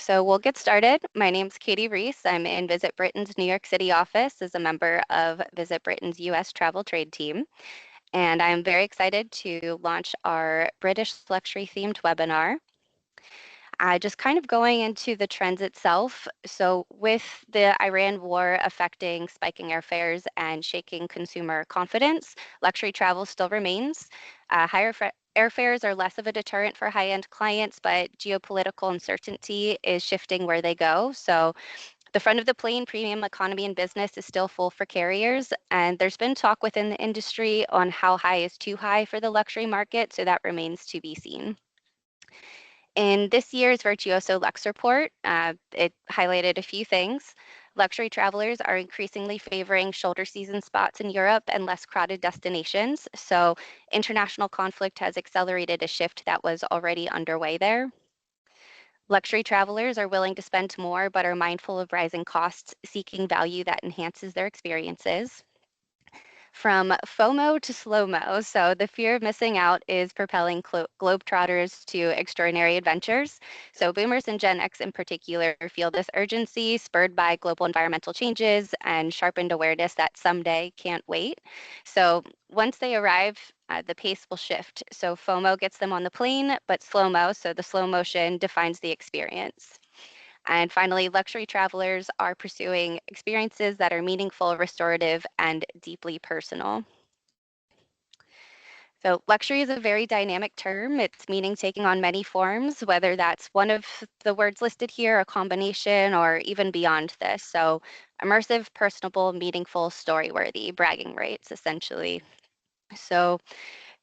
So we'll get started. My name's Katie Reese. I'm in Visit Britain's New York City office as a member of Visit Britain's US travel trade team. And I'm very excited to launch our British luxury themed webinar. Just kind of going into the trends itself. So with the Iran war affecting spiking airfares and shaking consumer confidence, luxury travel still remains. Higher airfares are less of a deterrent for high-end clients, but geopolitical uncertainty is shifting where they go. So the front of the plane, premium economy and business is still full for carriers. And there's been talk within the industry on how high is too high for the luxury market. So that remains to be seen. In this year's Virtuoso Lux report, it highlighted a few things. Luxury travelers are increasingly favoring shoulder season spots in Europe and less crowded destinations. So international conflict has accelerated a shift that was already underway there. Luxury travelers are willing to spend more, but are mindful of rising costs, seeking value that enhances their experiences. From FOMO to slow-mo. So the fear of missing out is propelling globetrotters to extraordinary adventures. So boomers and Gen X in particular feel this urgency spurred by global environmental changes and sharpened awareness that someday can't wait. So once they arrive, the pace will shift. So FOMO gets them on the plane, but slow-mo, so the slow motion defines the experience. And finally, luxury travelers are pursuing experiences that are meaningful, restorative, and deeply personal. So luxury is a very dynamic term. Its meaning taking on many forms, whether that's one of the words listed here, a combination, or even beyond this. So immersive, personable, meaningful, story-worthy, bragging rights, essentially. So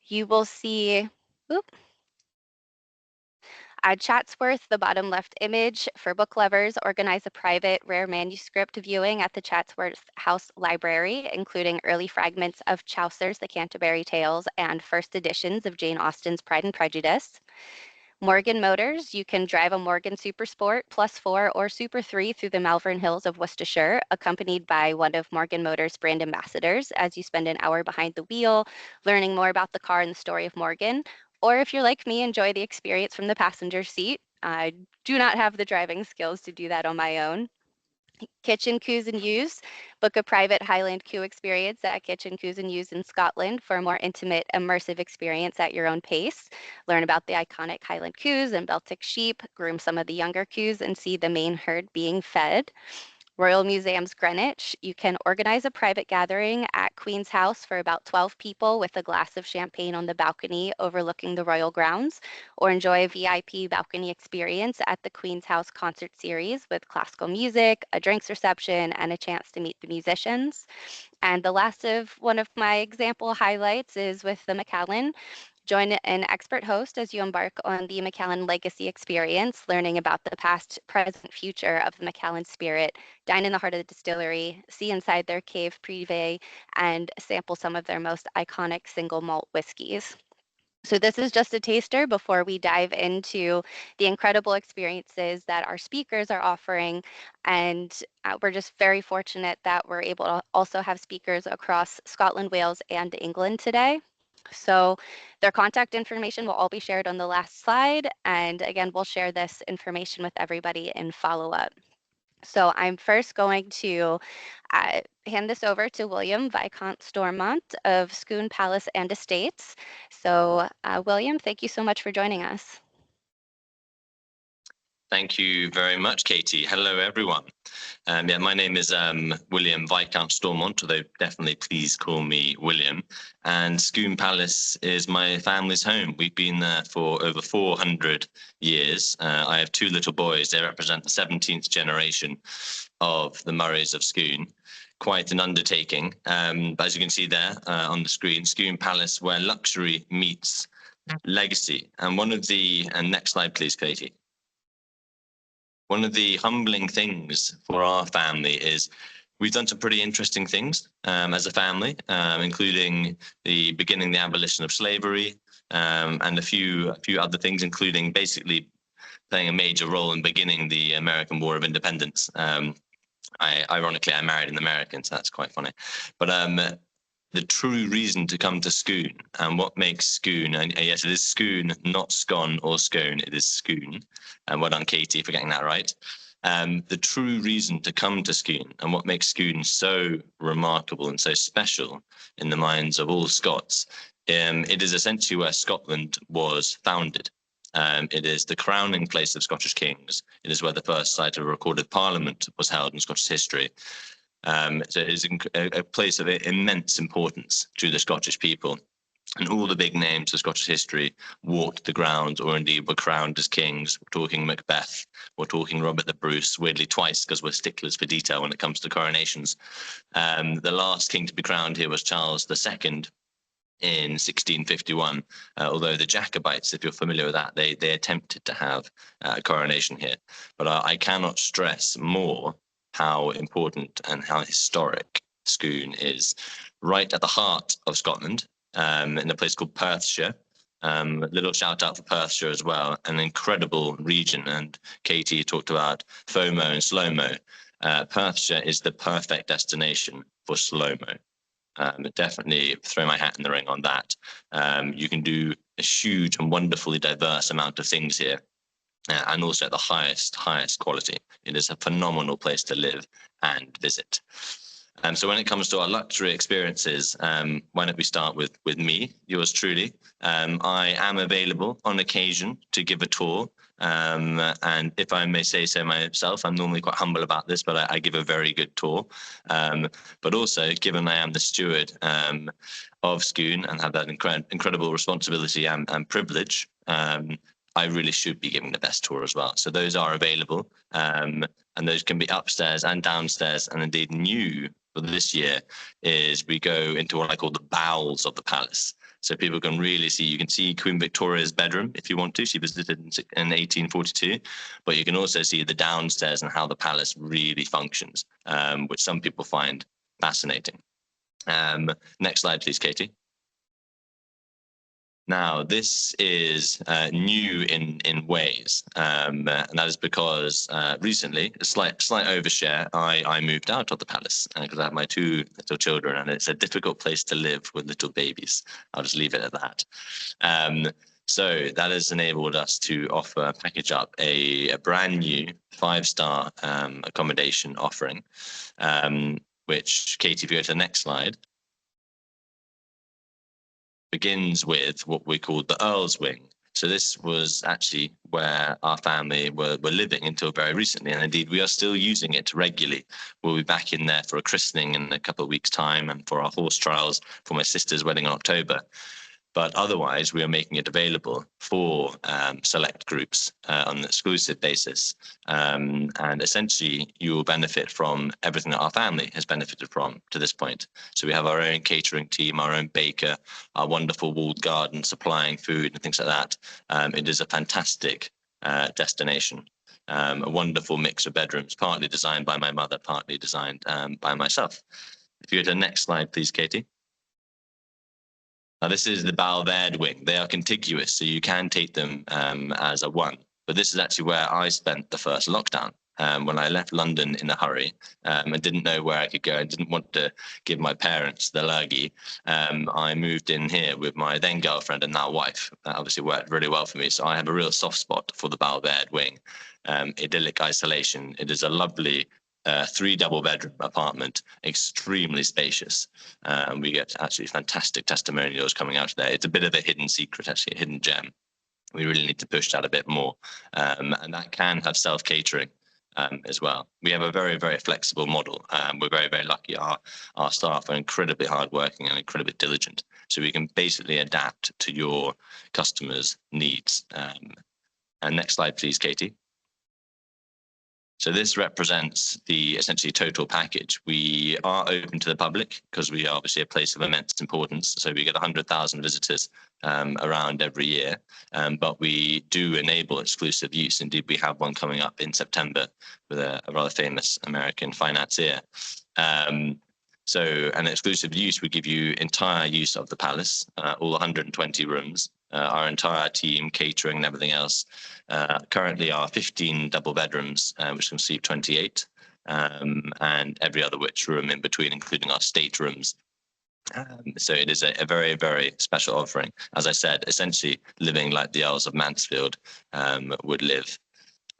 you will see, oop, Chatsworth, the bottom left image, for book lovers, organize a private rare manuscript viewing at the Chatsworth House Library, including early fragments of Chaucer's The Canterbury Tales and first editions of Jane Austen's Pride and Prejudice. Morgan Motors, you can drive a Morgan Super Sport +4 or Super 3 through the Malvern Hills of Worcestershire, accompanied by one of Morgan Motors' brand ambassadors as you spend an hour behind the wheel, learning more about the car and the story of Morgan. Or if you're like me, enjoy the experience from the passenger seat. I do not have the driving skills to do that on my own. Kitchen Coups and Use. Book a private Highland Coup experience at Kitchen Coups and Use in Scotland for a more intimate, immersive experience at your own pace. Learn about the iconic Highland Coups and Beltic sheep, groom some of the younger coups, and see the main herd being fed. Royal Museums Greenwich, you can organize a private gathering at Queen's House for about 12 people with a glass of champagne on the balcony overlooking the royal grounds, or enjoy a VIP balcony experience at the Queen's House concert series with classical music, a drinks reception, and a chance to meet the musicians. And the last of one of my example highlights is with the Macallan. Join an expert host as you embark on the Macallan Legacy experience, learning about the past, present, future of the Macallan spirit. Dine in the heart of the distillery, see inside their cave privé, and sample some of their most iconic single malt whiskeys. So this is just a taster before we dive into the incredible experiences that our speakers are offering. And we're just very fortunate that we're able to also have speakers across Scotland, Wales, and England today. So their contact information will all be shared on the last slide. And again, we'll share this information with everybody in follow-up. So I'm first going to hand this over to William Viscount Stormont of Scone Palace and Estates. So William, thank you so much for joining us. Thank you very much, Katie. Hello, everyone. My name is William Viscount Stormont, although definitely please call me William. And Scone Palace is my family's home. We've been there for over 400 years. I have two little boys. They represent the 17th generation of the Murrays of Scone. Quite an undertaking. But as you can see there on the screen, Scone Palace, where luxury meets legacy. And one of the, and next slide, please, Katie. One of the humbling things for our family is we've done some pretty interesting things as a family, including beginning the abolition of slavery and a few other things, including basically playing a major role in beginning the American War of Independence. Ironically, I married an American, so that's quite funny. But the true reason to come to Scone, and what makes Scone, and yes, it is Scone, not Scone or Scone, it is Scone. And well done, Katie, for getting that right. The true reason to come to Scone and what makes Scone so remarkable and so special in the minds of all Scots, it is essentially where Scotland was founded. It is the crowning place of Scottish kings. It is where the first site of a recorded parliament was held in Scottish history. So it is a place of immense importance to the Scottish people. And all the big names of Scottish history walked the grounds, or indeed were crowned as kings. We're talking Macbeth, we're talking Robert the Bruce, weirdly twice, because we're sticklers for detail when it comes to coronations. The last king to be crowned here was Charles II in 1651, although the Jacobites, if you're familiar with that, they attempted to have a coronation here. But I cannot stress more how important and how historic Scone is. Right at the heart of Scotland, in a place called Perthshire. A little shout out for Perthshire as well, an incredible region. And Katie talked about FOMO and slow-mo. Perthshire is the perfect destination for slow-mo. Definitely throw my hat in the ring on that. You can do a huge and wonderfully diverse amount of things here, and also at the highest quality. It is a phenomenal place to live and visit. So when it comes to our luxury experiences, why don't we start with me, yours truly. I am available on occasion to give a tour. And if I may say so myself, I'm normally quite humble about this, but I give a very good tour. But also, given I am the steward of Scone and have that incredible responsibility and privilege, I really should be giving the best tour as well. So those are available, and those can be upstairs and downstairs. And indeed, new for this year is we go into what I call the bowels of the palace. So people can really see, you can see Queen Victoria's bedroom if you want to. She visited in 1842, but you can also see the downstairs and how the palace really functions, which some people find fascinating. Next slide, please, Katie. Now, this is new in ways, and that is because recently, a slight overshare, I moved out of the palace because I have my two little children, and it's a difficult place to live with little babies. I'll just leave it at that. So that has enabled us to package up a brand new 5-star accommodation offering, which, Katie, if you go to the next slide, begins with what we call the Earl's Wing. So this was actually where our family were living until very recently, and indeed we are still using it regularly. We'll be back in there for a christening in a couple of weeks' time, and for our horse trials for my sister's wedding in October. But otherwise, we are making it available for select groups on an exclusive basis. And essentially, you will benefit from everything that our family has benefited from to this point. So we have our own catering team, our own baker, our wonderful walled garden supplying food and things like that. It is a fantastic destination. A wonderful mix of bedrooms, partly designed by my mother, partly designed by myself. If you go to the next slide, please, Katie. Now, this is the Balverde wing. They are contiguous, so you can take them as a one. But this is actually where I spent the first lockdown. When I left London in a hurry and didn't know where I could go and didn't want to give my parents the lurgy, I moved in here with my then girlfriend and now wife. That obviously worked really well for me. So I have a real soft spot for the Balverde wing. Idyllic isolation. It is a lovely 3 double-bedroom apartment, extremely spacious. We get actually fantastic testimonials coming out of there. It's a bit of a hidden secret, actually, a hidden gem. We really need to push that a bit more. And that can have self-catering as well. We have a very, very flexible model. We're very, very lucky. Our staff are incredibly hardworking and incredibly diligent. So we can basically adapt to your customers' needs. And next slide, please, Katie. So this represents the essentially total package. We are open to the public because we are obviously a place of immense importance. So we get 100,000 visitors around every year, but we do enable exclusive use. Indeed, we have one coming up in September with a rather famous American financier. So an exclusive use would give you entire use of the palace, all 120 rooms, our entire team, catering and everything else. Currently are 15 double bedrooms, which can sleep 28, and every other which room in between, including our staterooms. So it is a very, very special offering. As I said, essentially living like the Earls of Mansfield would live.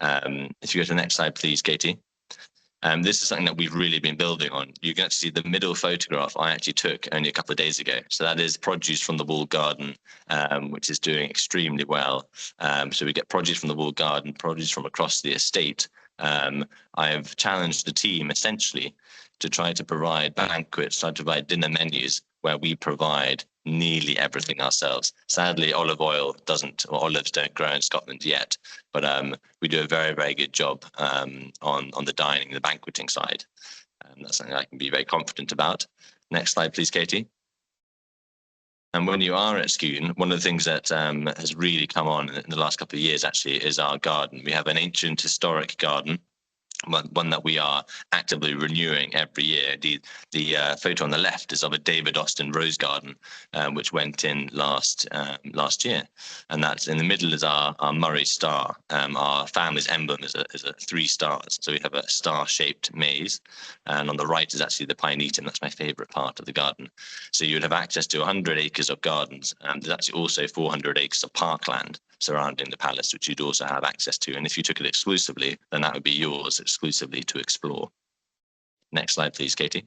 If you go to the next slide, please, Katie. This is something that we've really been building on. You can actually see the middle photograph I actually took only a couple of days ago. So that is produce from the walled garden, which is doing extremely well. So we get produce from the walled garden, produce from across the estate. I've challenged the team essentially to try to provide banquets, try to provide dinner menus where we provide nearly everything ourselves. Sadly, olive oil doesn't, or olives don't grow in Scotland yet, but we do a very, very good job on the dining, the banqueting side. That's something I can be very confident about. Next slide, please, Katie. And when you are at Scone, one of the things that has really come on in the last couple of years actually is our garden. We have an ancient historic garden, one that we are actively renewing every year. The photo on the left is of a David Austin rose garden, which went in last year, and that's in the middle is our Murray star. Our family's emblem is a 3 stars, so we have a star-shaped maze, and on the right is actually the Pinetum. That's my favourite part of the garden. So you would have access to 100 acres of gardens, and there's actually also 400 acres of parkland surrounding the palace, which you'd also have access to. And if you took it exclusively, then that would be yours exclusively to explore. Next slide, please, Katie.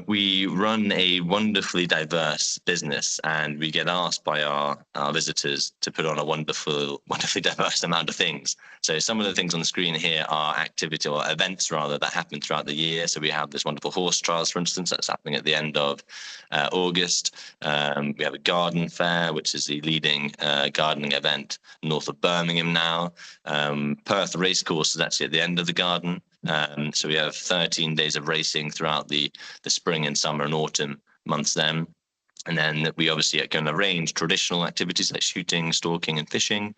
We run a wonderfully diverse business, and we get asked by our visitors to put on a wonderfully diverse amount of things. So some of the things on the screen here are activity or events rather that happen throughout the year. So we have this wonderful horse trials, for instance, that's happening at the end of August. We have a garden fair, which is the leading gardening event north of Birmingham now. Perth Racecourse is actually at the end of the garden. So we have 13 days of racing throughout the spring and summer and autumn months then. And then we obviously can arrange traditional activities like shooting, stalking and fishing.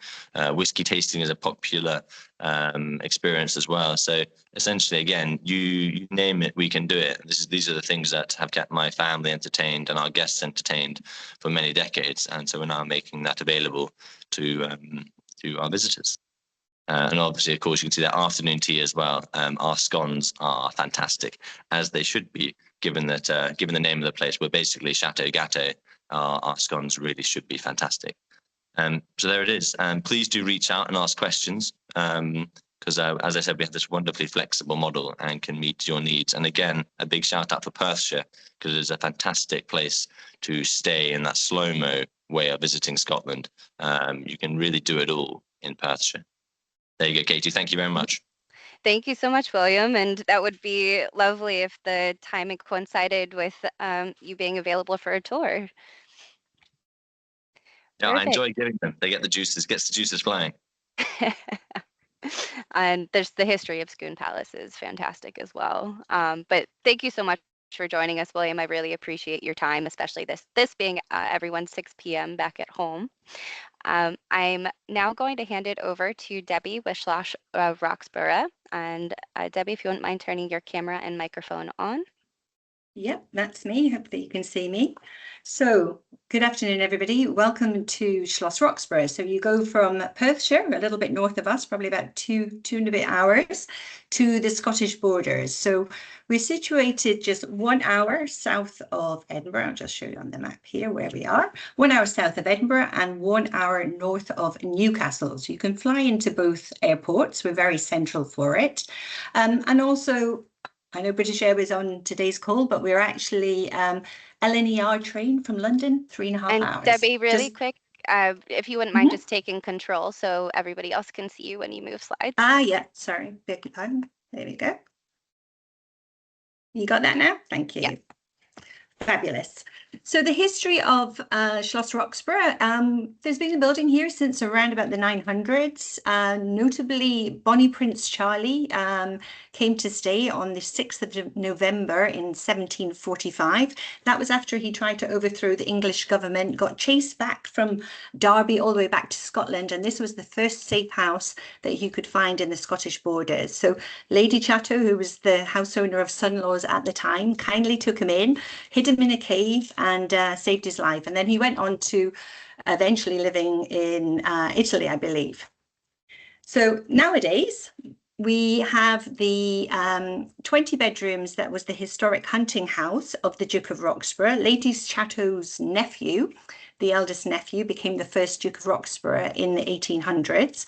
Whiskey tasting is a popular experience as well. So essentially, again, you name it, we can do it. These are the things that have kept my family entertained and our guests entertained for many decades. And so we're now making that available to our visitors. And obviously, of course, you can see that afternoon tea as well. Our scones are fantastic, as they should be, given that given the name of the place, we're basically Chateau Gâteau. Our scones really should be fantastic. So there it is. Please do reach out and ask questions, because as I said, we have this wonderfully flexible model and can meet your needs. And again, a big shout out for Perthshire, because it's a fantastic place to stay in that slow-mo way of visiting Scotland. You can really do it all in Perthshire. There you go, Katie. Thank you very much. Thank you so much, William. And that would be lovely if the timing coincided with you being available for a tour. Yeah, I enjoy giving them. They get the juices, gets the juices flying. And there's the history of Scone Palace is fantastic as well. But thank you so much for joining us, William. I really appreciate your time, especially this being everyone's 6 p.m. back at home. I'm now going to hand it over to Debbie with SCHLOSS Roxburghe. And Debbie, if you wouldn't mind turning your camera and microphone on. Yep, that's me. Hopefully you can see me. So good afternoon, everybody. Welcome to SCHLOSS Roxburghe. So you go from Perthshire, a little bit north of us, probably about two and a bit hours, to the Scottish borders. So we're situated just 1 hour south of Edinburgh. I'll just show you on the map here where we are. 1 hour south of Edinburgh and 1 hour north of Newcastle. So you can fly into both airports. We're very central for it. And also, I know British Airways on today's call, but we're actually LNER train from London, 3.5 hours. Debbie, really quick, if you wouldn't mind just taking control so everybody else can see you when you move slides. Yeah, sorry, beg your pardon. There we go. You got that now? Thank you. Yeah. Fabulous. So the history of SCHLOSS Roxburghe, there's been a building here since around about the 900s. Notably, Bonnie Prince Charlie came to stay on the 6th of November in 1745. That was after he tried to overthrow the English government, got chased back from Derby all the way back to Scotland, and this was the first safe house that he could find in the Scottish borders. So Lady Chatto, who was the house owner of Son-in-laws at the time, kindly took him in, hid him in a cave and saved his life. And then he went on to eventually living in Italy, I believe. So nowadays, we have the 20 bedrooms that was the historic hunting house of the Duke of Roxburghe. Lady Chateau's nephew, the eldest nephew, became the first Duke of Roxburghe in the 1800s.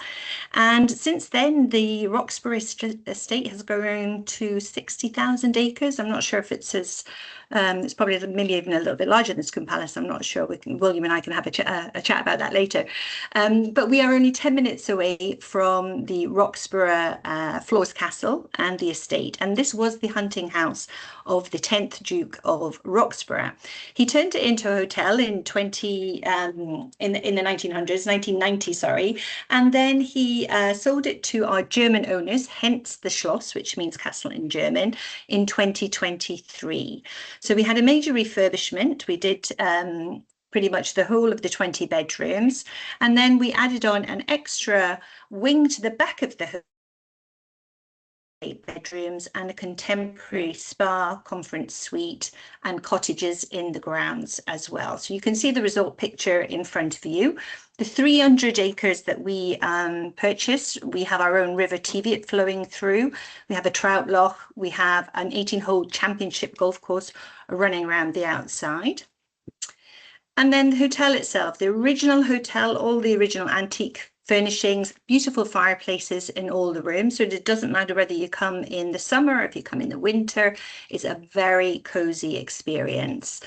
And since then, the Roxburghe estate has grown to 60,000 acres. I'm not sure if it's as, it's probably maybe even a little bit larger than Scone Palace. I'm not sure. William and I can have a chat about that later. But we are only 10 minutes away from the Roxburghe Floors Castle and the estate. And this was the hunting house of the 10th Duke of Roxburghe. He turned it into a hotel in in the 1990, sorry. And then he sold it to our German owners, hence the Schloss, which means castle in German, in 2023. So we had a major refurbishment. We did pretty much the whole of the 20 bedrooms. And then we added on an extra wing to the back of the 8 bedrooms and a contemporary spa, conference suite and cottages in the grounds as well. So you can see the result picture in front of you. The 300 acres that we purchased, we have our own river Teviot flowing through. We have a trout loch. We have an 18-hole championship golf course running around the outside. And then the hotel itself, the original hotel, all the original antique furnishings, beautiful fireplaces in all the rooms. So it doesn't matter whether you come in the summer or if you come in the winter, it's a very cozy experience.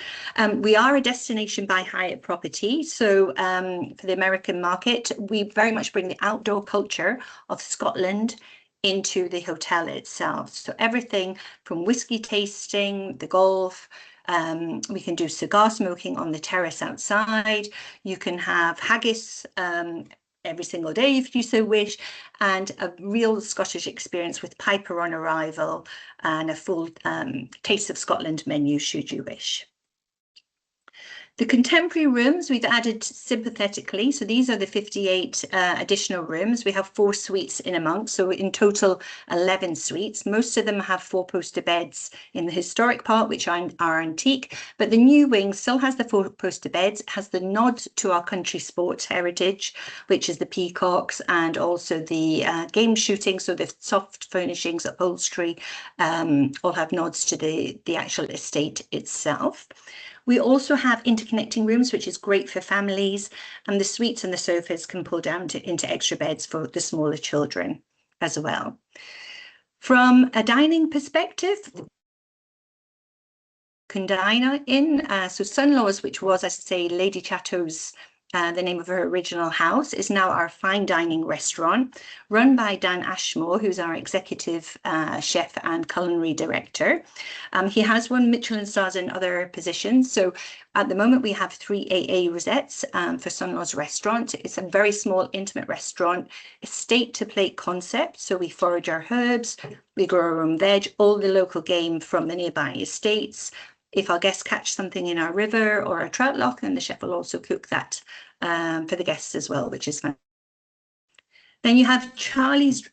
We are a destination by Hyatt property. So for the American market, we very much bring the outdoor culture of Scotland into the hotel itself. So everything from whiskey tasting, the golf, we can do cigar smoking on the terrace outside. You can have haggis every single day if you so wish, and a real Scottish experience with piper on arrival and a full Taste of Scotland menu should you wish. The contemporary rooms we've added sympathetically. So these are the 58 additional rooms. We have 4 suites in amongst, so in total 11 suites. Most of them have 4-poster beds in the historic part, which are antique, but the new wing still has the 4-poster beds, has the nod to our country sports heritage, which is the peacocks and also the game shooting. So the soft furnishings, upholstery, all have nods to the actual estate itself. We also have interconnecting rooms, which is great for families, and the suites and the sofas can pull down into extra beds for the smaller children as well. From a dining perspective, can dine in. So Son-Laws, which was, as I say, Lady Chateau's, the name of her original house, is now our fine dining restaurant run by Dan Ashmore, who's our executive chef and culinary director. He has won Michelin stars in other positions. So at the moment we have 3 AA rosettes for Son-Laws restaurant. It's a very small, intimate restaurant, estate to plate concept. So we forage our herbs, we grow our own veg, all the local game from the nearby estates. If our guests catch something in our river or a trout loch, then the chef will also cook that for the guests as well, which is fun. Then you have Charlie's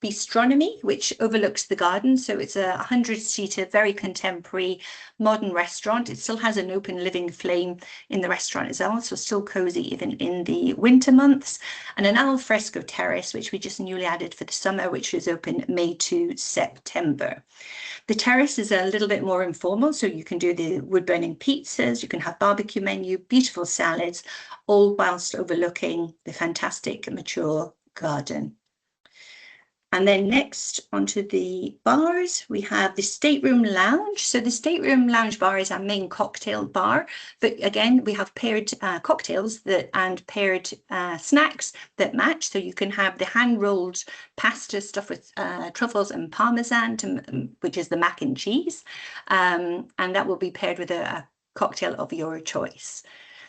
Bistronomy, which overlooks the garden. So it's a 100-seater, very contemporary, modern restaurant. It still has an open living flame in the restaurant as well, so still cozy even in the winter months. And an al fresco terrace, which we just newly added for the summer, which is open May to September. The terrace is a little bit more informal, so you can do the wood-burning pizzas, you can have barbecue menu, beautiful salads, all whilst overlooking the fantastic mature garden. And then next onto the bars, we have the Stateroom Lounge. So the Stateroom Lounge bar is our main cocktail bar, but again, we have paired cocktails and paired snacks that match. So you can have the hand-rolled pasta stuffed with truffles and parmesan, which is the mac and cheese, and that will be paired with a cocktail of your choice.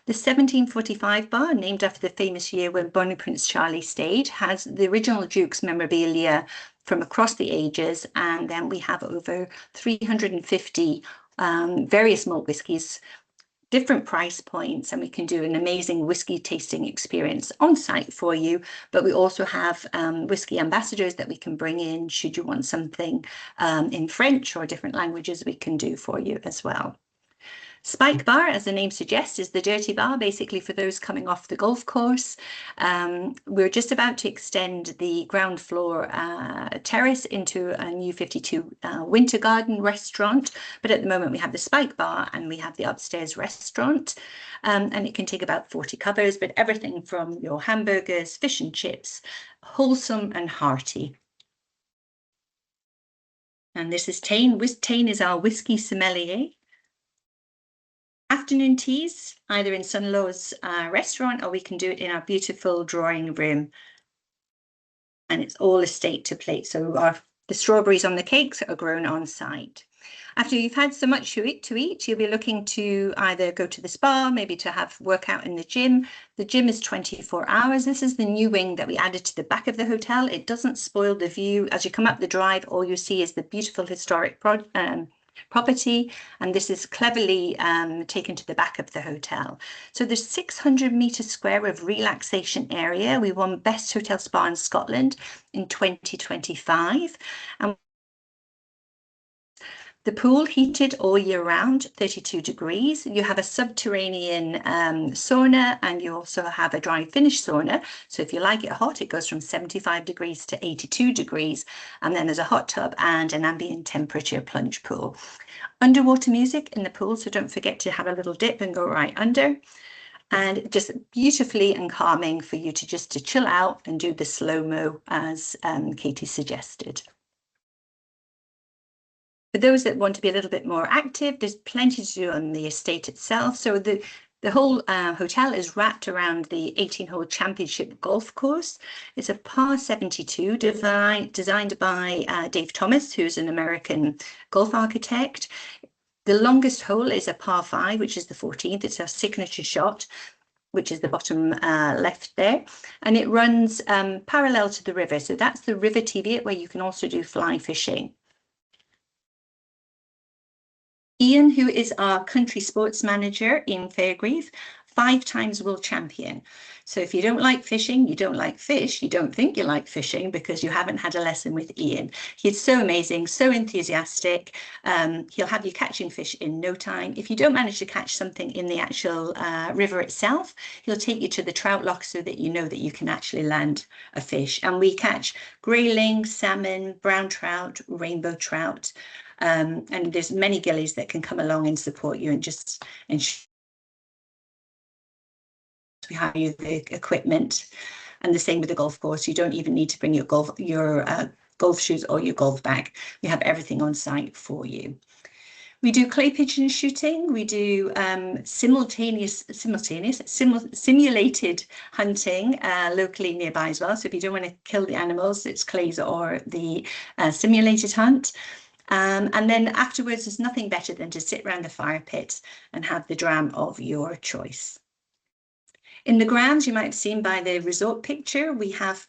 The 1745 bar, named after the famous year when Bonnie Prince Charlie stayed, has the original Duke's memorabilia from across the ages, and then we have over 350 various malt whiskies, different price points, and we can do an amazing whiskey tasting experience on site for you. But we also have whiskey ambassadors that we can bring in should you want something in French or different languages we can do for you as well. Spike bar, as the name suggests, is the dirty bar, basically for those coming off the golf course. We're just about to extend the ground floor terrace into a new 52 Winter Garden restaurant, but at the moment we have the Spike bar and we have the upstairs restaurant, and it can take about 40 covers, but everything from your hamburgers, fish and chips, wholesome and hearty. And this is Tane. Tane is our whiskey sommelier. Afternoon teas, either in Son-Law's restaurant, or we can do it in our beautiful drawing room. And it's all estate to plate. So the strawberries on the cakes are grown on site. After you've had so much to eat, you'll be looking to either go to the spa, maybe to have workout in the gym. The gym is 24 hours. This is the new wing that we added to the back of the hotel. It doesn't spoil the view. As you come up the drive, all you see is the beautiful historic property, and this is cleverly taken to the back of the hotel. So there's 600 meters square of relaxation area. We won Best Hotel Spa in Scotland in 2025. And the pool heated all year round, 32 degrees. You have a subterranean sauna, and you also have a dry finish sauna. So if you like it hot, it goes from 75 degrees to 82 degrees. And then there's a hot tub and an ambient temperature plunge pool. Underwater music in the pool, so don't forget to have a little dip and go right under. And just beautifully and calming for you to just chill out and do the slow-mo as Katie suggested. For those that want to be a little bit more active, there's plenty to do on the estate itself. So the whole hotel is wrapped around the 18-hole championship golf course. It's a par 72 designed by Dave Thomas, who's an American golf architect. The longest hole is a par 5, which is the 14th. It's our signature shot, which is the bottom left there. And it runs parallel to the river. So that's the river Teviot, where you can also do fly fishing. Ian, who is our country sports manager in Fairgrieve, 5 times world champion. So if you don't like fishing, you don't like fish, you don't think you like fishing because you haven't had a lesson with Ian. He's so amazing, so enthusiastic. He'll have you catching fish in no time. If you don't manage to catch something in the actual river itself, he'll take you to the trout lock so that you know that you can actually land a fish. And we catch grayling, salmon, brown trout, rainbow trout. And there's many gillies that can come along and support you and just ensure we have you the equipment. And the same with the golf course. You don't even need to bring your golf shoes or your golf bag. We have everything on site for you. We do clay pigeon shooting. We do simulated hunting locally nearby as well. So if you don't want to kill the animals, it's clays or the simulated hunt. And then afterwards, there's nothing better than to sit around the fire pit and have the dram of your choice. In the grounds, you might have seen by the resort picture, we have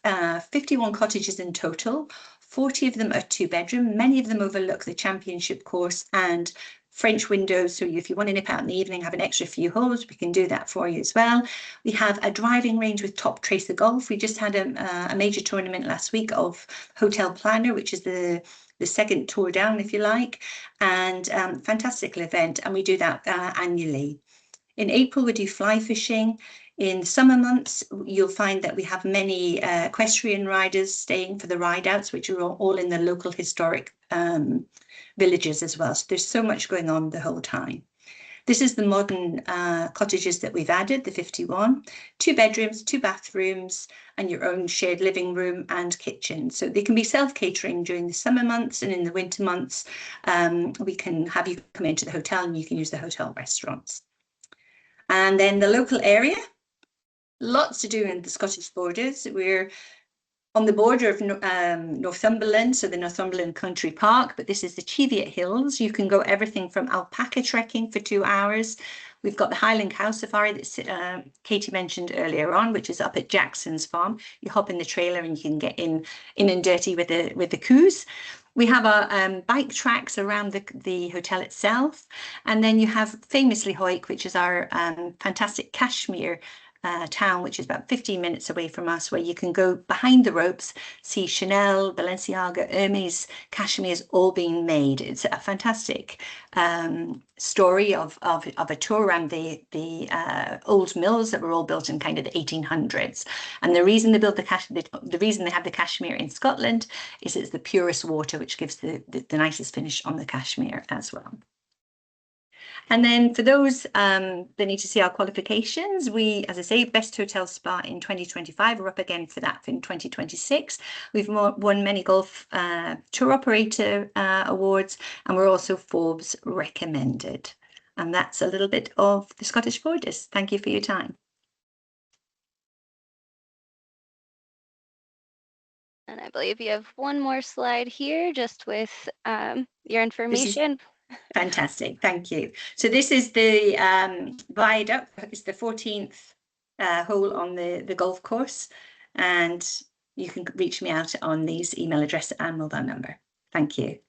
51 cottages in total. 40 of them are 2-bedroom. Many of them overlook the championship course and French windows. So if you want to nip out in the evening, have an extra few holes, we can do that for you as well. We have a driving range with Top Tracer Golf. We just had a major tournament last week of Hotel Planner, which is the second tour down, if you like, and fantastic event. And we do that annually. In April, we do fly fishing. In summer months, you'll find that we have many equestrian riders staying for the ride outs, which are all in the local historic villages as well. So there's so much going on the whole time. This is the modern cottages that we've added, the 51, 2 bedrooms, 2 bathrooms, and your own shared living room and kitchen. So they can be self-catering during the summer months, and in the winter months, we can have you come into the hotel and you can use the hotel restaurants. And then the local area, lots to do in the Scottish borders. We're on the border of Northumberland, so the Northumberland Country Park, but this is the Cheviot Hills. You can go everything from alpaca trekking for 2 hours. We've got the Highland Cow Safari that Katie mentioned earlier on, which is up at Jackson's farm. You hop in the trailer and you can get in and dirty with the coos. We have our bike tracks around the hotel itself. And then you have famously Hoik, which is our fantastic cashmere town, which is about 15 minutes away from us, where you can go behind the ropes, see Chanel, Balenciaga, Hermes, cashmere's all being made. It's a fantastic story of a tour around the old mills that were all built in kind of the 1800s. And the reason they built the reason they have the cashmere in Scotland is it's the purest water, which gives the nicest finish on the cashmere as well. And then for those that need to see our qualifications, we, as I say, Best Hotel Spa in 2025, we're up again for that in 2026. We've won many golf tour operator awards, and we're also Forbes recommended. And that's a little bit of the Scottish Borders. Thank you for your time. And I believe you have one more slide here just with your information. Fantastic, thank you. So this is the viaduct. It's the 14th hole on the golf course, and you can reach me out on these email address and mobile number. Thank you.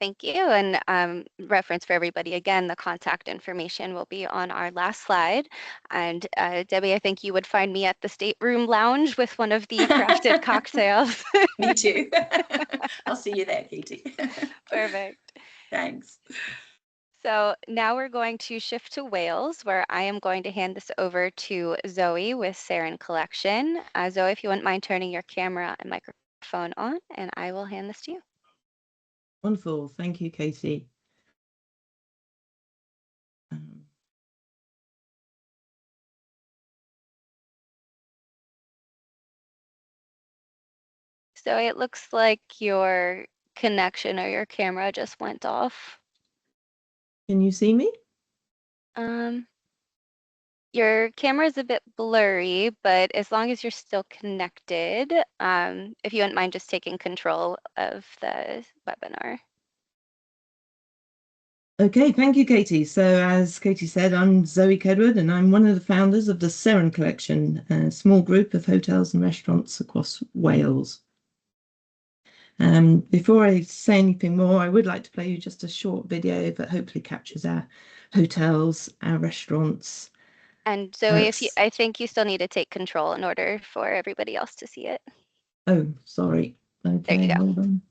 Thank you. And reference for everybody, again, the contact information will be on our last slide. And Debbie, I think you would find me at the stateroom lounge with one of the crafted cocktails. Me too. I'll see you there, Katie. Perfect. Thanks. So now we're going to shift to Wales, where I am going to hand this over to Zoe with Seren Collection. Zoe, if you wouldn't mind turning your camera and microphone on, and I will hand this to you. Wonderful. Thank you, Katie. So it looks like your connection or your camera just went off. Can you see me? Your camera is a bit blurry, but as long as you're still connected, if you wouldn't mind just taking control of the webinar. Okay, thank you, Katie. So as Katie said, I'm Zoe Kedward, and I'm one of the founders of the Seren Collection, a small group of hotels and restaurants across Wales. Before I say anything more, I would like to play you just a short video that hopefully captures our hotels, our restaurants. And Zoe, I think you still need to take control in order for everybody else to see it. Oh, sorry. Okay, there you go. Hold on.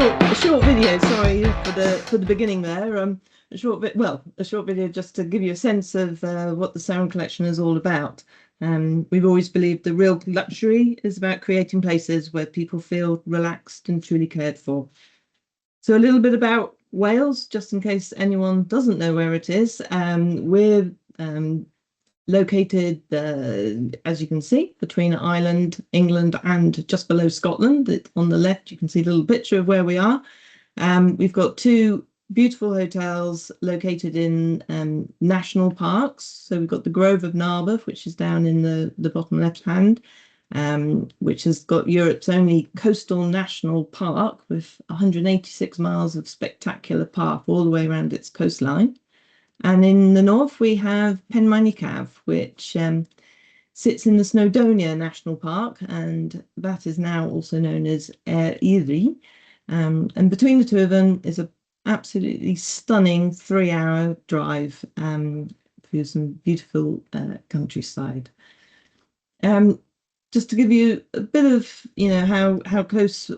A short video, sorry for the beginning there. A short video just to give you a sense of what the Seren Collection is all about. We've always believed the real luxury is about creating places where people feel relaxed and truly cared for. So a little bit about Wales, just in case anyone doesn't know where it is. We're located, as you can see, between Ireland, England, and just below Scotland. On the left, you can see a little picture of where we are. We've got two beautiful hotels located in national parks. So we've got the Grove of Narberth, which is down in the bottom left hand, which has got Europe's only coastal national park with 186 miles of spectacular park all the way around its coastline. And in the north, we have Penmynycaf, which sits in the Snowdonia National Park, and that is now also known as Airways. And between the two of them is a absolutely stunning 3-hour drive through some beautiful countryside. Just to give you a bit of, how close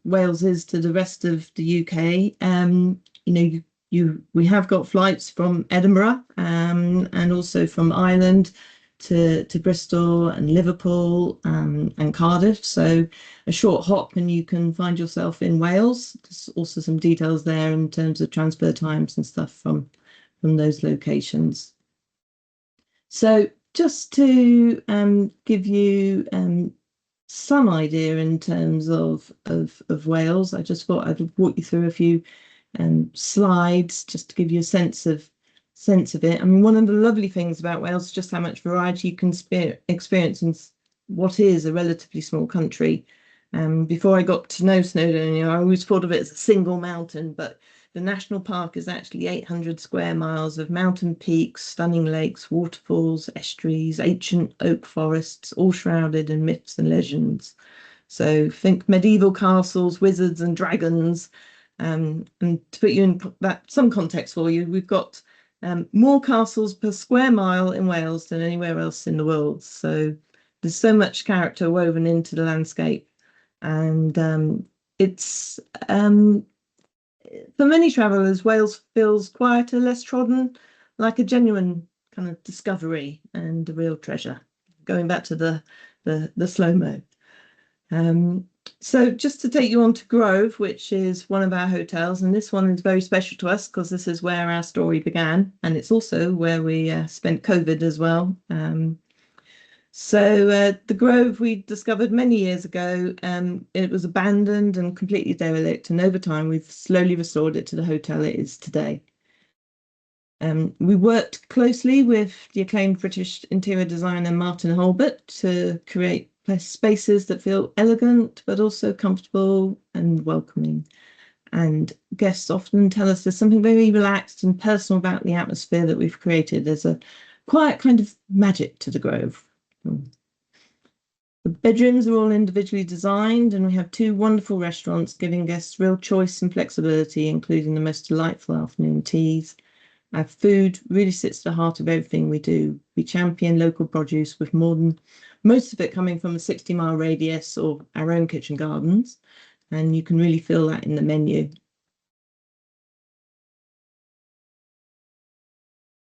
Wales is to the rest of the UK. We have got flights from Edinburgh and also from Ireland to Bristol and Liverpool and Cardiff. So a short hop and you can find yourself in Wales. There's also some details there in terms of transfer times and stuff from those locations. So just to give you some idea in terms of Wales, I just thought I'd walk you through a few slides just to give you a sense of it. I mean, one of the lovely things about Wales is just how much variety you can experience in what is a relatively small country. Before I got to know Snowdonia, I always thought of it as a single mountain, but the national park is actually 800 square miles of mountain peaks, stunning lakes, waterfalls, estuaries, ancient oak forests, all shrouded in myths and legends. So think medieval castles, wizards and dragons. And to put you in some context for you, we've got more castles per square mile in Wales than anywhere else in the world. So there's so much character woven into the landscape. And it's for many travellers, Wales feels quieter, less trodden, like a genuine kind of discovery and a real treasure. Going back to the slow-mo. So just to take you on to Grove, which is one of our hotels, and this one is very special to us because this is where our story began, and it's also where we spent COVID as well. So the Grove we discovered many years ago. It was abandoned and completely derelict, and over time we've slowly restored it to the hotel it is today. We worked closely with the acclaimed British interior designer Martin Holbert to create spaces that feel elegant but also comfortable and welcoming. And guests often tell us there's something very relaxed and personal about the atmosphere that we've created. There's a quiet kind of magic to the Grove. The bedrooms are all individually designed, and we have 2 wonderful restaurants giving guests real choice and flexibility, including the most delightful afternoon teas. Our food really sits at the heart of everything we do. We champion local produce with most of it coming from a 60-mile radius or our own kitchen gardens, and you can really feel that in the menu.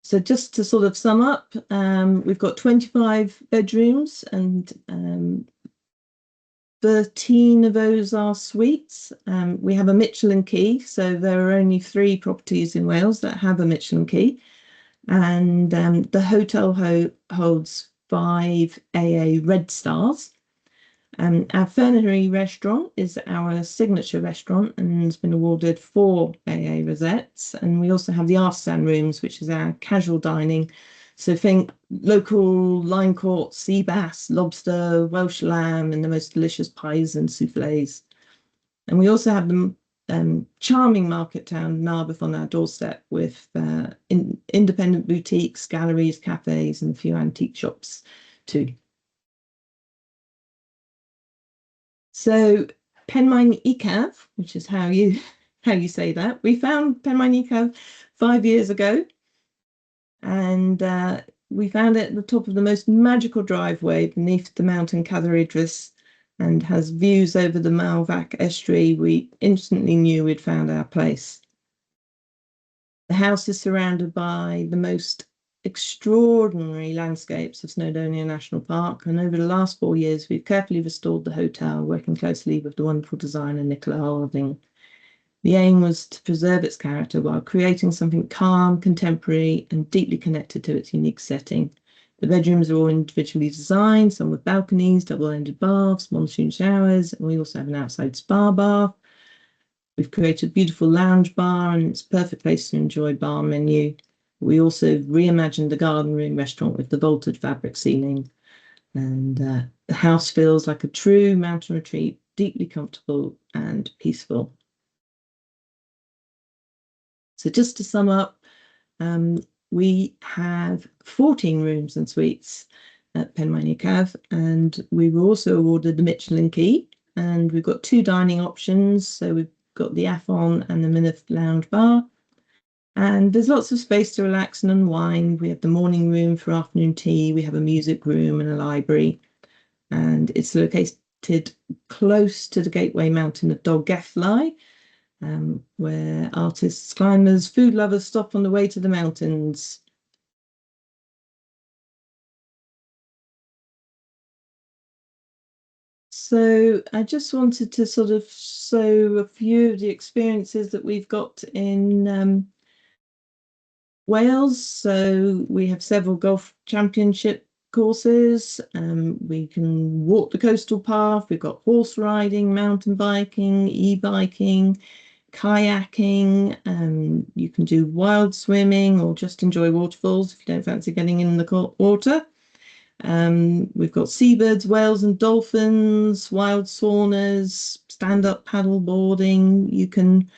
So just to sort of sum up, we've got 25 bedrooms and 13 of those are suites. We have a Michelin key, so there are only 3 properties in Wales that have a Michelin key. And the hotel holds 5 AA Red Stars. Our Fernery restaurant is our signature restaurant and has been awarded 4 AA Rosettes. And we also have the Artisan Rooms, which is our casual dining. So think local line caught sea bass, lobster, Welsh lamb, and the most delicious pies and soufflés. And we also have the charming market town Narberth on our doorstep with independent boutiques, galleries, cafes, and a few antique shops too. So Penmaen Uchaf, which is how you say that. We found Penmaen Uchaf 5 years ago, and we found it at the top of the most magical driveway beneath the mountain Cadair Idris, and has views over the Malvac estuary. We instantly knew we'd found our place. The house is surrounded by the most extraordinary landscapes of Snowdonia National Park, and over the last 4 years we've carefully restored the hotel, working closely with the wonderful designer Nicola Harding. The aim was to preserve its character while creating something calm, contemporary, and deeply connected to its unique setting. The bedrooms are all individually designed, some with balconies, double-ended baths, monsoon showers, and we also have an outside spa bath. We've created a beautiful lounge bar, and it's a perfect place to enjoy bar menu. We also reimagined the garden room restaurant with the vaulted fabric ceiling, and the house feels like a true mountain retreat, deeply comfortable and peaceful. So just to sum up, we have 14 rooms and suites at Penmaen Uchaf, and we were also awarded the Michelin key and we've got 2 dining options. So we've got the Afon and the Minif Lounge Bar. And there's lots of space to relax and unwind. We have the morning room for afternoon tea. We have a music room and a library. And it's located close to the gateway mountain of Dolgellau, where artists, climbers, food lovers stop on the way to the mountains. So I just wanted to sort of show a few of the experiences that we've got in Wales. So we have several golf championship courses. We can walk the coastal path. We've got horse riding, mountain biking, e-biking, kayaking. You can do wild swimming or just enjoy waterfalls if you don't fancy getting in the water. We've got seabirds, whales and dolphins, wild saunas, stand-up paddle boarding. You can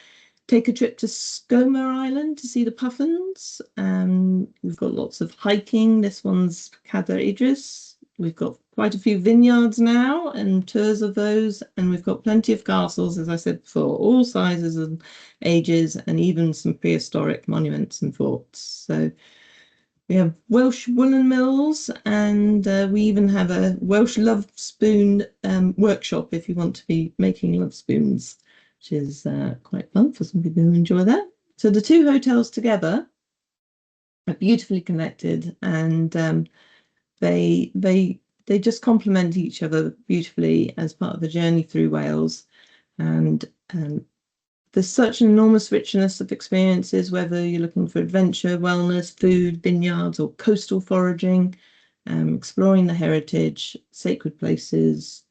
take a trip to Scone Island to see the puffins. We've got lots of hiking. This one's Cadair Idris. We've got quite a few vineyards now and tours of those. And we've got plenty of castles, as I said before, all sizes and ages, and even some prehistoric monuments and forts. So we have Welsh woolen mills, and we even have a Welsh love spoon workshop if you want to be making love spoons, which is quite fun for some people who enjoy that. So the 2 hotels together are beautifully connected, and they just complement each other beautifully as part of a journey through Wales. And there's such an enormous richness of experiences, whether you're looking for adventure, wellness, food, vineyards, or coastal foraging, exploring the heritage, sacred places,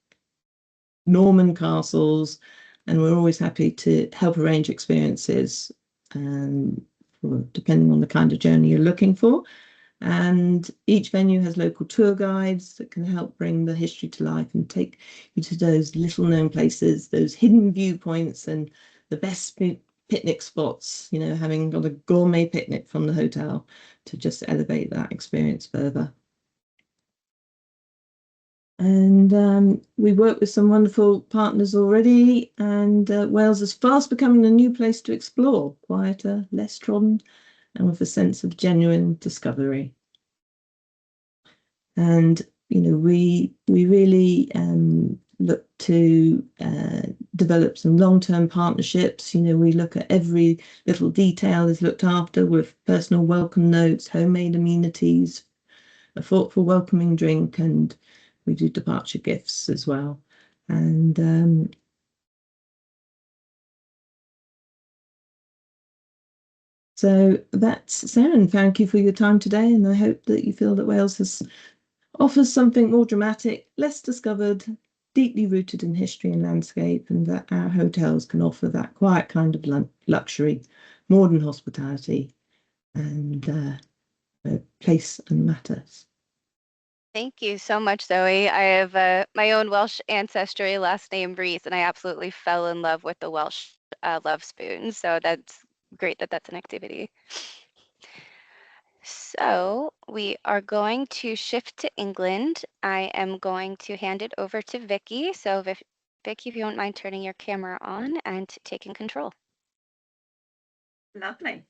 Norman castles, and we're always happy to help arrange experiences depending on the kind of journey you're looking for. And each venue has local tour guides that can help bring the history to life and take you to those little known places, those hidden viewpoints, and the best picnic spots, you know, having got a gourmet picnic from the hotel to just elevate that experience further. And we work with some wonderful partners already, and Wales is fast becoming a new place to explore, quieter, less trodden, and with a sense of genuine discovery. And you know, we really look to develop some long-term partnerships. You know, we look at every little detail is looked after with personal welcome notes, homemade amenities, a thoughtful welcoming drink, and we do departure gifts as well. And so that's Seren. Thank you for your time today, and I hope that you feel that Wales offers something more dramatic, less discovered, deeply rooted in history and landscape, and that our hotels can offer that quiet kind of luxury, modern hospitality, and place and matters. Thank you so much, Zoe. I have my own Welsh ancestry, last name Rees, and I absolutely fell in love with the Welsh love spoon. So that's great that that's an activity. So we are going to shift to England. I am going to hand it over to Vicky. So Vicky, if you don't mind turning your camera on and taking control. Lovely.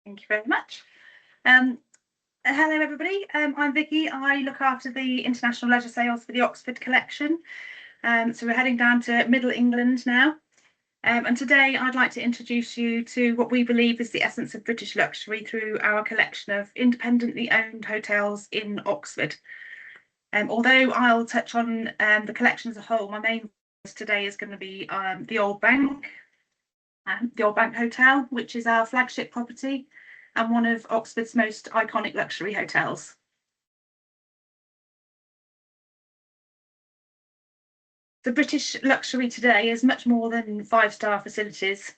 Thank you very much. Hello, everybody. I'm Vicky. I look after the international leisure sales for the Oxford collection. So we're heading down to Middle England now. And today I'd like to introduce you to what we believe is the essence of British luxury through our collection of independently owned hotels in Oxford. Although I'll touch on the collection as a whole, my main focus today is going to be the Old Bank Hotel, which is our flagship property and one of Oxford's most iconic luxury hotels. The British luxury today is much more than 5-star facilities.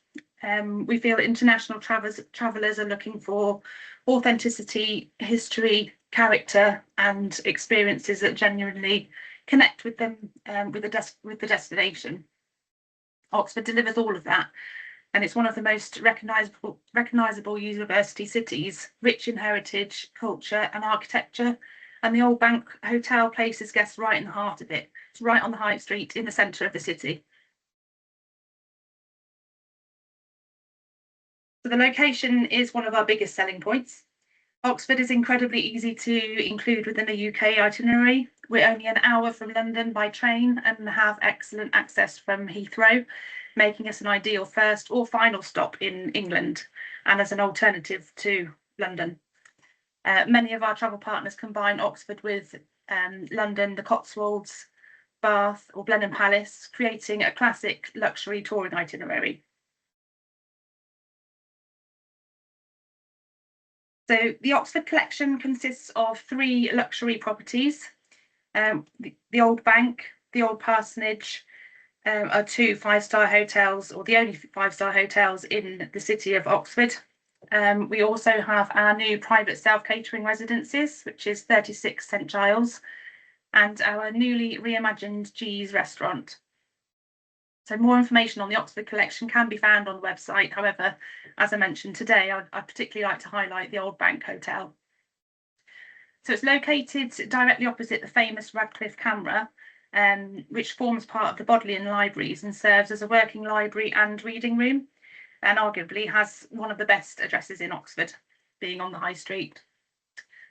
We feel that international travellers are looking for authenticity, history, character, and experiences that genuinely connect with them, with the destination. Oxford delivers all of that, and it's one of the most recognisable university cities, rich in heritage, culture, and architecture, And the Old Bank Hotel places guests right in the heart of it. It's right on the high street in the centre of the city. So the location is one of our biggest selling points. Oxford is incredibly easy to include within a UK itinerary. We're only an hour from London by train and have excellent access from Heathrow, making us an ideal first or final stop in England and as an alternative to London. Many of our travel partners combine Oxford with London, the Cotswolds, Bath or Blenheim Palace, creating a classic luxury touring itinerary. So the Oxford collection consists of 3 luxury properties. The Old Bank, the Old Parsonage are 2 5-star hotels, or the only 5-star hotels in the city of Oxford. We also have our new private self-catering residences, which is 36 St Giles, and our newly reimagined G's restaurant. So more information on the Oxford collection can be found on the website. However, as I mentioned today, I'd particularly like to highlight the Old Bank Hotel. So it's located directly opposite the famous Radcliffe Camera, which forms part of the Bodleian Libraries and serves as a working library and reading room, and arguably has one of the best addresses in Oxford, being on the high street.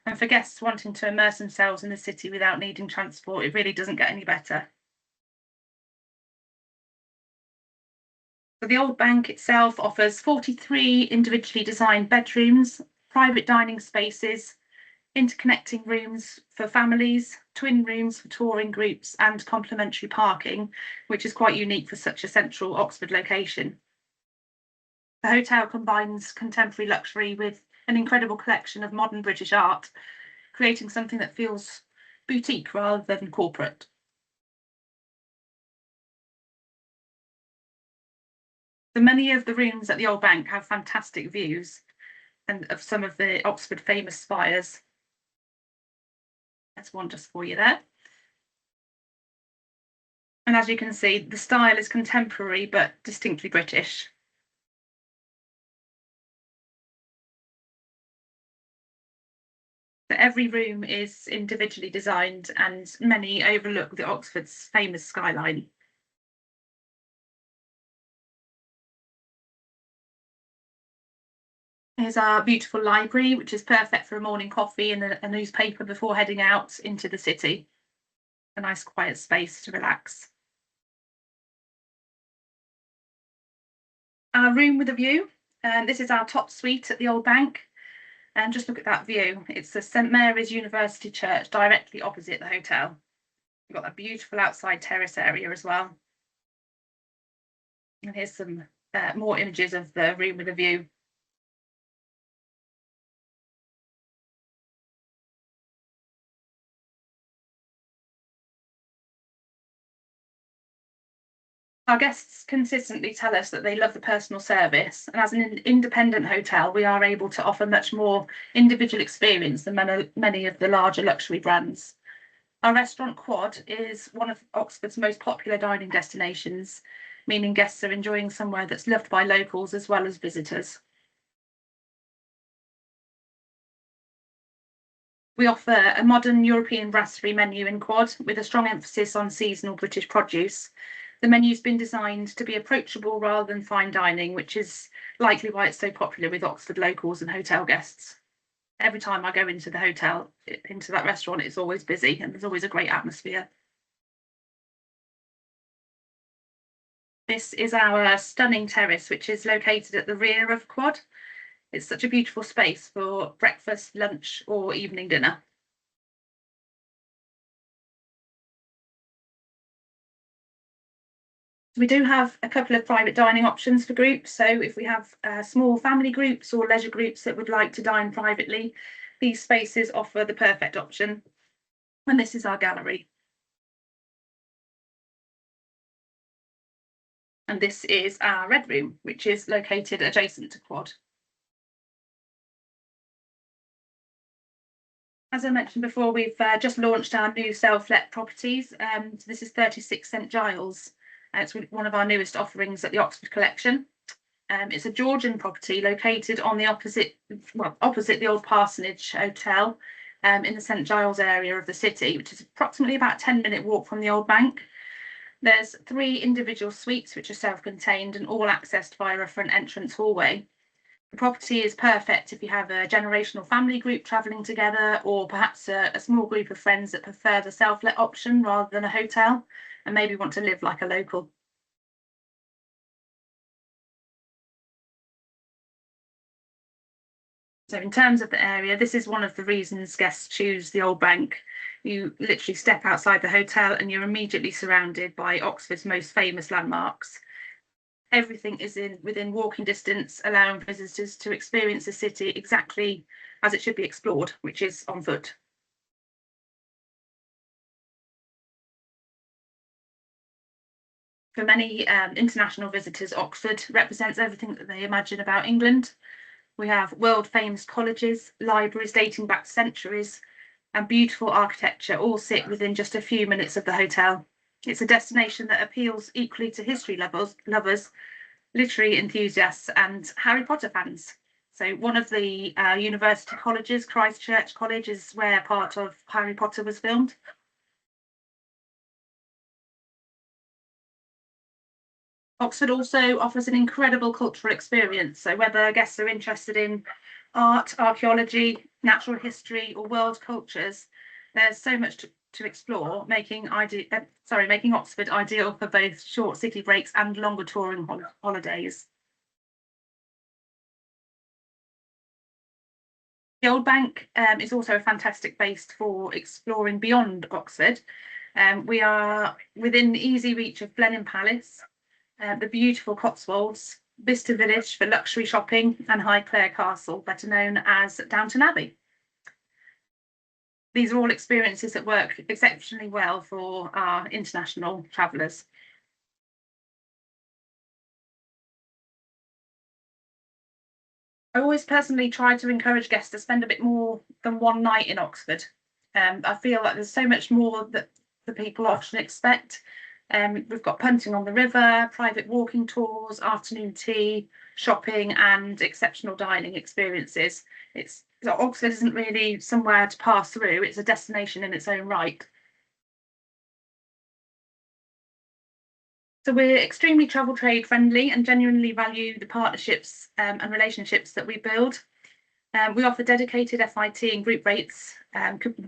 And for guests wanting to immerse themselves in the city without needing transport, it really doesn't get any better. So the Old Bank itself offers 43 individually designed bedrooms, private dining spaces, interconnecting rooms for families, twin rooms for touring groups, and complimentary parking, which is quite unique for such a central Oxford location. The hotel combines contemporary luxury with an incredible collection of modern British art, creating something that feels boutique rather than corporate. So many of the rooms at the Old Bank have fantastic views and of some of the Oxford famous spires. There's one just for you there. And as you can see, the style is contemporary but distinctly British. So every room is individually designed and many overlook the Oxford's famous skyline. Here's our beautiful library, which is perfect for a morning coffee and a newspaper before heading out into the city. A nice quiet space to relax. Our room with a view. This is our top suite at the Old Bank. And just look at that view. It's the St Mary's University Church directly opposite the hotel. We've got that beautiful outside terrace area as well. And here's some more images of the room with a view. Our guests consistently tell us that they love the personal service, and as an independent hotel, we are able to offer much more individual experience than many of the larger luxury brands. Our restaurant Quad is one of Oxford's most popular dining destinations, meaning guests are enjoying somewhere that's loved by locals as well as visitors. We offer a modern European brasserie menu in Quad with a strong emphasis on seasonal British produce. The menu's been designed to be approachable rather than fine dining, which is likely why it's so popular with Oxford locals and hotel guests. Every time I go into the hotel, into that restaurant, it's always busy and there's always a great atmosphere. This is our stunning terrace, which is located at the rear of Quad. It's such a beautiful space for breakfast, lunch, or evening dinner. We do have a couple of private dining options for groups. So if we have small family groups or leisure groups that would like to dine privately, these spaces offer the perfect option. And this is our gallery. And this is our red room, which is located adjacent to Quad. As I mentioned before, we've just launched our new self-let properties. So this is 36 St Giles. It's one of our newest offerings at the Oxford collection. It's a Georgian property located on the opposite the old Parsonage Hotel, in the St Giles area of the city, which is approximately about a 10-minute walk from the Old Bank. There's 3 individual suites which are self-contained and all accessed via a front entrance hallway. The property is perfect if you have a generational family group travelling together, or perhaps a small group of friends that prefer the self-let option rather than a hotel and maybe want to live like a local. So in terms of the area, this is one of the reasons guests choose the Old Bank. You literally step outside the hotel and you're immediately surrounded by Oxford's most famous landmarks. Everything is within walking distance, allowing visitors to experience the city exactly as it should be explored, which is on foot. For many international visitors, Oxford represents everything that they imagine about England. We have world-famous colleges, libraries dating back centuries, and beautiful architecture all sit within just a few minutes of the hotel. It's a destination that appeals equally to history lovers, literary enthusiasts, and Harry Potter fans. So one of the university colleges, Christ Church College, is where part of Harry Potter was filmed. Oxford also offers an incredible cultural experience. So whether guests are interested in art, archaeology, natural history, or world cultures, there's so much to explore, making Oxford ideal for both short city breaks and longer touring holidays. The Old Bank is also a fantastic base for exploring beyond Oxford. We are within easy reach of Blenheim Palace, the beautiful Cotswolds, Bicester Village for luxury shopping, and Highclere Castle, better known as Downton Abbey. These are all experiences that work exceptionally well for our international travellers. I always personally try to encourage guests to spend a bit more than one night in Oxford. I feel like there's so much more that the people often expect. We've got punting on the river, private walking tours, afternoon tea, shopping, and exceptional dining experiences. Oxford isn't really somewhere to pass through, it's a destination in its own right. So we're extremely travel trade friendly and genuinely value the partnerships and relationships that we build. We offer dedicated FIT and group rates,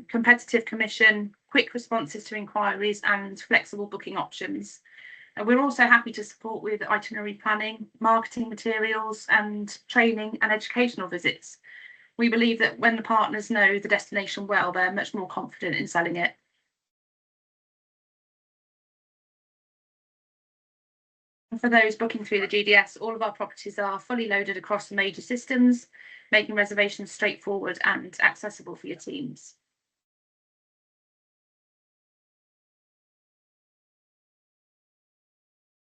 competitive commission, quick responses to inquiries, and flexible booking options. We're also happy to support with itinerary planning, marketing materials, and training and educational visits. We believe that when the partners know the destination well, they're much more confident in selling it. And for those booking through the GDS, all of our properties are fully loaded across the major systems, making reservations straightforward and accessible for your teams.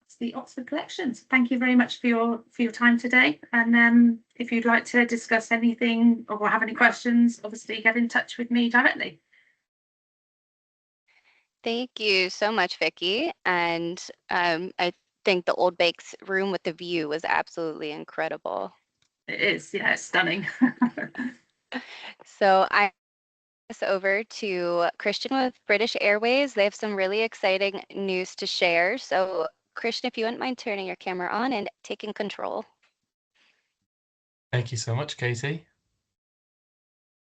That's the Oxford collections. Thank you very much for your time today. And if you'd like to discuss anything or have any questions, obviously get in touch with me directly. Thank you so much, Vicky. And I think the Old Bank's room with the view was absolutely incredible. It is, yeah, it's stunning. So I pass over to Christian with British Airways. They have some really exciting news to share. So Christian, if you wouldn't mind turning your camera on and taking control. Thank you so much, Katie.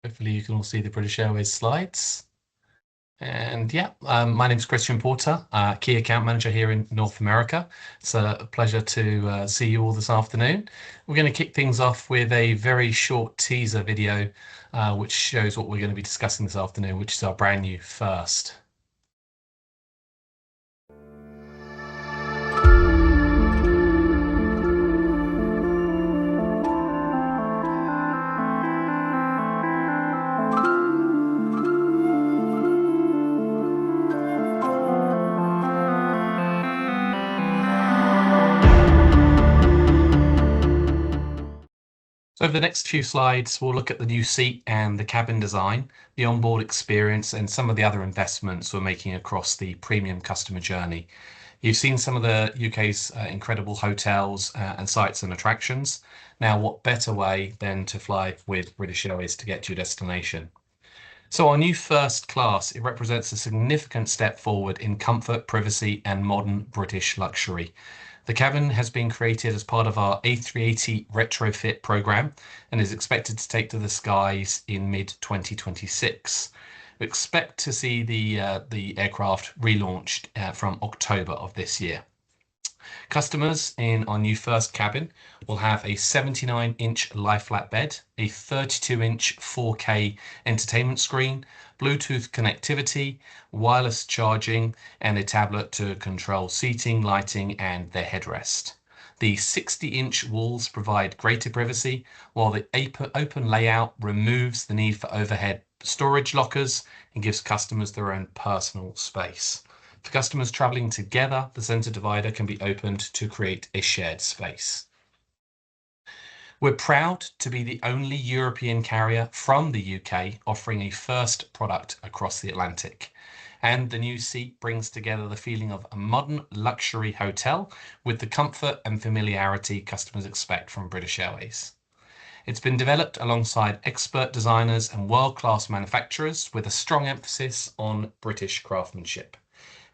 Hopefully you can all see the British Airways slides. And yeah, my name's Christian Porter, Key Account Manager here in North America. It's a pleasure to see you all this afternoon. We're going to kick things off with a very short teaser video, which shows what we're going to be discussing this afternoon, which is our brand new first. So over the next few slides, we'll look at the new seat and the cabin design, the onboard experience, and some of the other investments we're making across the premium customer journey. You've seen some of the UK's incredible hotels and sites and attractions. Now, what better way than to fly with British Airways to get to your destination? So our new first class, it represents a significant step forward in comfort, privacy and modern British luxury. The cabin has been created as part of our A380 retrofit program and is expected to take to the skies in mid-2026. We expect to see the aircraft relaunched from October of this year. Customers in our new first cabin will have a 79-inch lie-flat bed, a 32-inch 4K entertainment screen, Bluetooth connectivity, wireless charging, and a tablet to control seating, lighting, and their headrest. The 60-inch walls provide greater privacy, while the open layout removes the need for overhead storage lockers and gives customers their own personal space. For customers traveling together, the center divider can be opened to create a shared space. We're proud to be the only European carrier from the UK offering a first product across the Atlantic. And the new seat brings together the feeling of a modern luxury hotel with the comfort and familiarity customers expect from British Airways. It's been developed alongside expert designers and world-class manufacturers with a strong emphasis on British craftsmanship.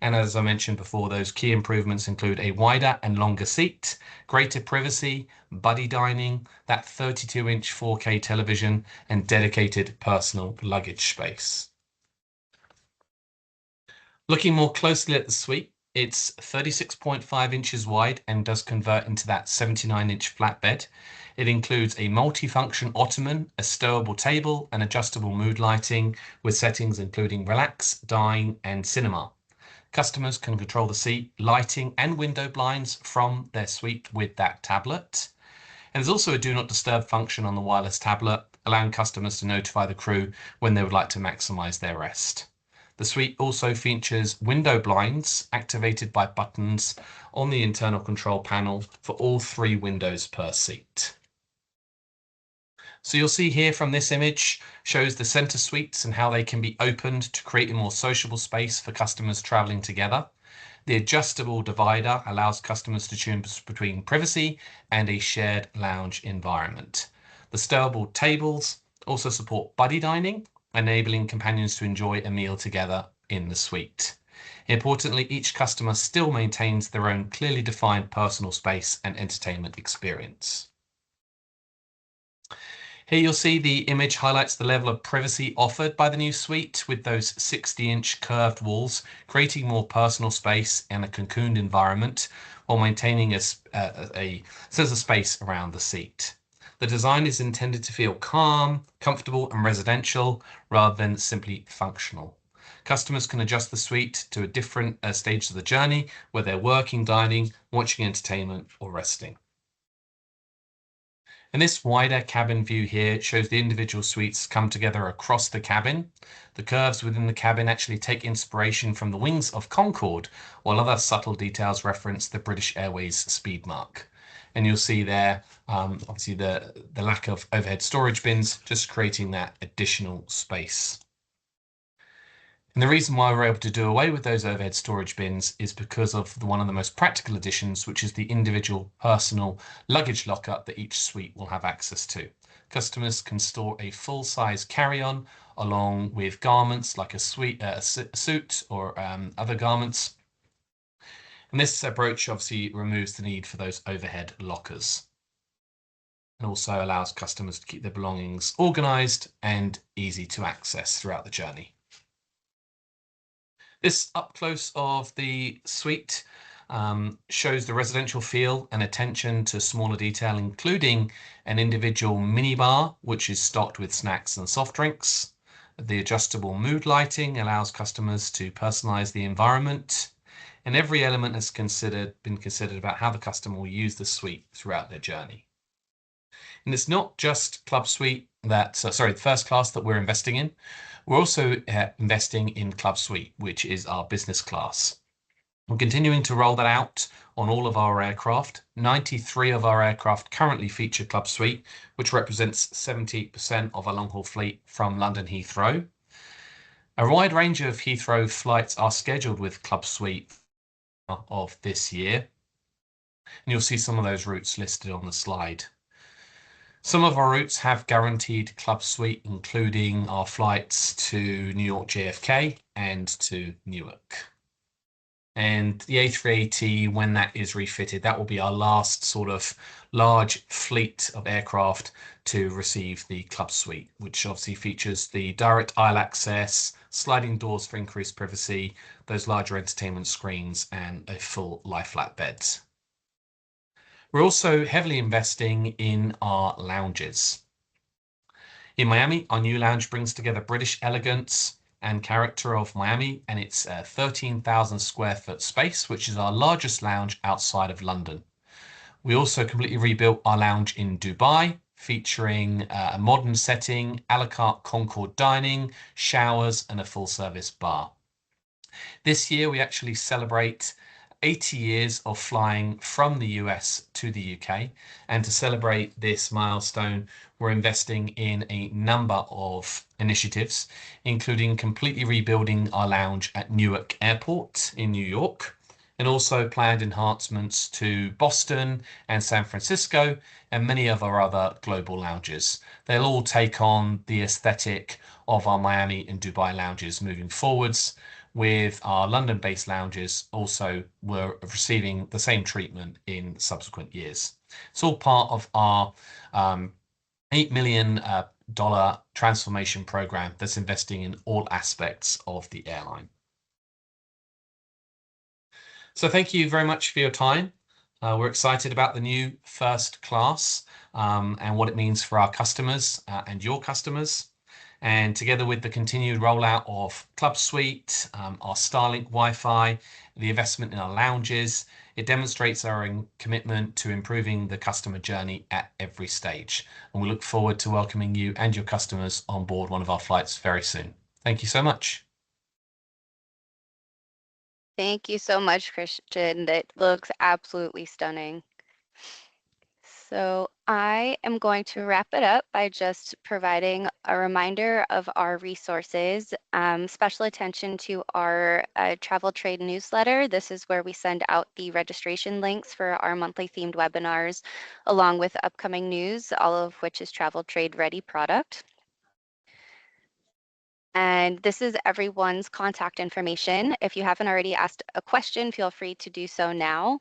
And as I mentioned before, those key improvements include a wider and longer seat, greater privacy, buddy dining, that 32-inch 4K television, and dedicated personal luggage space. Looking more closely at the suite, it's 36.5 inches wide and does convert into that 79-inch flatbed. It includes a multifunction ottoman, a stowable table, and adjustable mood lighting with settings including relax, dine, and cinema. Customers can control the seat, lighting, and window blinds from their suite with that tablet. And there's also a do not disturb function on the wireless tablet, allowing customers to notify the crew when they would like to maximize their rest. The suite also features window blinds activated by buttons on the internal control panel for all 3 windows per seat. So you'll see here from this image shows the center suites and how they can be opened to create a more sociable space for customers traveling together. The adjustable divider allows customers to choose between privacy and a shared lounge environment. The stowable tables also support buddy dining, enabling companions to enjoy a meal together in the suite. Importantly, each customer still maintains their own clearly defined personal space and entertainment experience. Here you'll see the image highlights the level of privacy offered by the new suite with those 60-inch curved walls, creating more personal space and a cocooned environment while maintaining a sense of space around the seat. The design is intended to feel calm, comfortable, and residential rather than simply functional. Customers can adjust the suite to a different stage of the journey, where they're working, dining, watching entertainment, or resting. And this wider cabin view here shows the individual suites come together across the cabin. The curves within the cabin actually take inspiration from the wings of Concorde, while other subtle details reference the British Airways speed mark. And you'll see there, obviously the lack of overhead storage bins, just creating that additional space. And the reason why we're able to do away with those overhead storage bins is because of one of the most practical additions, which is the individual personal luggage locker that each suite will have access to. Customers can store a full-size carry-on along with garments like a suit or other garments. And this approach obviously removes the need for those overhead lockers and also allows customers to keep their belongings organized and easy to access throughout the journey. This up close of the suite shows the residential feel and attention to smaller detail, including an individual minibar, which is stocked with snacks and soft drinks. The adjustable mood lighting allows customers to personalize the environment, and every element has been considered about how the customer will use the suite throughout their journey. And it's not just Club Suite the first class that we're investing in. We're also investing in Club Suite, which is our business class. We're continuing to roll that out on all of our aircraft. 93 of our aircraft currently feature Club Suite, which represents 70% of our long-haul fleet from London Heathrow. A wide range of Heathrow flights are scheduled with Club Suite of this year, and you'll see some of those routes listed on the slide. Some of our routes have guaranteed club suite, including our flights to New York JFK and to Newark. And the A380, when that is refitted, that will be our last sort of large fleet of aircraft to receive the club suite, which obviously features the direct aisle access, sliding doors for increased privacy, those larger entertainment screens, and a full lie-flat bed. We're also heavily investing in our lounges. In Miami, our new lounge brings together British elegance and character of Miami, and it's a 13,000 square foot space, which is our largest lounge outside of London. We also completely rebuilt our lounge in Dubai, featuring a modern setting, a la carte Concord dining, showers, and a full service bar. This year, we actually celebrate 80 years of flying from the US to the UK. And to celebrate this milestone, we're investing in a number of initiatives, including completely rebuilding our lounge at Newark Airport in New York, and also planned enhancements to Boston and San Francisco and many of our other global lounges. They'll all take on the aesthetic of our Miami and Dubai lounges moving forwards, with our London-based lounges also were receiving the same treatment in subsequent years. It's all part of our $8 million transformation program that's investing in all aspects of the airline. So thank you very much for your time. We're excited about the new first class and what it means for our customers and your customers. And together with the continued rollout of Club Suite, our Starlink Wi-Fi, the investment in our lounges, it demonstrates our commitment to improving the customer journey at every stage. And we look forward to welcoming you and your customers on board one of our flights very soon. Thank you so much. Thank you so much, Christian. That looks absolutely stunning. So I am going to wrap it up by just providing a reminder of our resources. Special attention to our travel trade newsletter. This is where we send out the registration links for our monthly themed webinars, along with upcoming news, all of which is travel trade ready product. And this is everyone's contact information. If you haven't already asked a question, feel free to do so now.